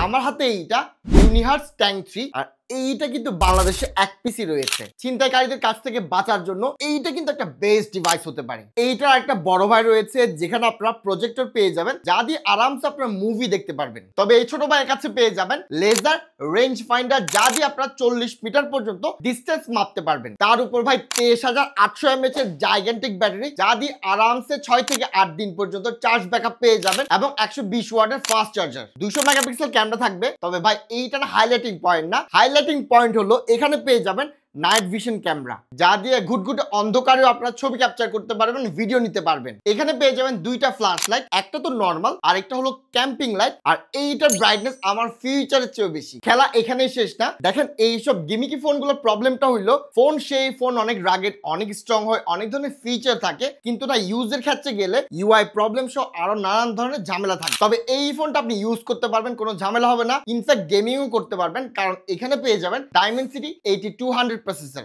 আমার হাতে এইটা ইউনিহার্স ট্যাঙ্ক 3 আর এইটা কিন্তু বাংলাদেশে এক পিসি রয়েছে। ছিনতাইকারীদের কাছ থেকে বাঁচার জন্য এইটা কিন্তু একটা বেস্ট ডিভাইস হতে পারে। এইটার একটা বড় ভাই রয়েছে যেখানে আপনারা প্রজেক্টর পেয়ে যাবেন, যা দিয়ে আরামসে আপনারা মুভি দেখতে পারবেন। তবে এই ছোট ভাইয়ের কাছে পেয়ে যাবেন লেজার রেঞ্জ ফাইন্ডার, যা দিয়ে আপনারা 40 মিটার পর্যন্ত ডিস্টেন্স মাপতে পারবেন। তার উপর ভাই 23,800 mAh এর জাইগ্যান্টিক ব্যাটারি, যা দিয়ে আরামসে 6 থেকে 8 দিন পর্যন্ত চার্জ ব্যাকআপ পেয়ে যাবেন এবং 120 ওয়াটের ফাস্ট চার্জার। 200 মেগাপিক্সেল ক্যামেরা থাকবে। তবে ভাই এইটার হাইলাইটিং পয়েন্ট না, হাইলাইটিং পয়েন্ট হলো এখানে পেয়ে যাবেন নাইট ভিশন ক্যামেরা, যা দিয়ে ঘুটঘুটে অন্ধকারেও আপনারা ছবি ক্যাপচার করতে পারবেন, ভিডিও নিতে পারবেন। এখানে পেয়ে যাবেন দুইটা ফ্ল্যাশ লাইট, একটা তো নর্মাল আর একটা হলো ক্যাম্পিং লাইট। আর এইটার ব্রাইটনেস আমার ফিউচারের চেয়েও বেশি। খেলা এখানেই শেষ না। দেখেন এইসব গিমিকি ফোনগুলোর প্রবলেমটা হইলো ফোন সেই ফোন অনেক রাগেড, অনেক স্ট্রং হয়, অনেক ধরনের ফিচার থাকে, কিন্তু না ইউজের ক্ষেত্রে গেলে ইউআই প্রবলেম সহ আরো নানান ধরনের ঝামেলা থাকে। তবে এই ফোনটা আপনি ইউজ করতে পারবেন, কোনো ঝামেলা হবে না। ইনফ্যাক্ট গেমিংও করতে পারবেন, কারণ এখানে পেয়ে যাবেন ডায়মেনসিটি 8200 প্রসেসর।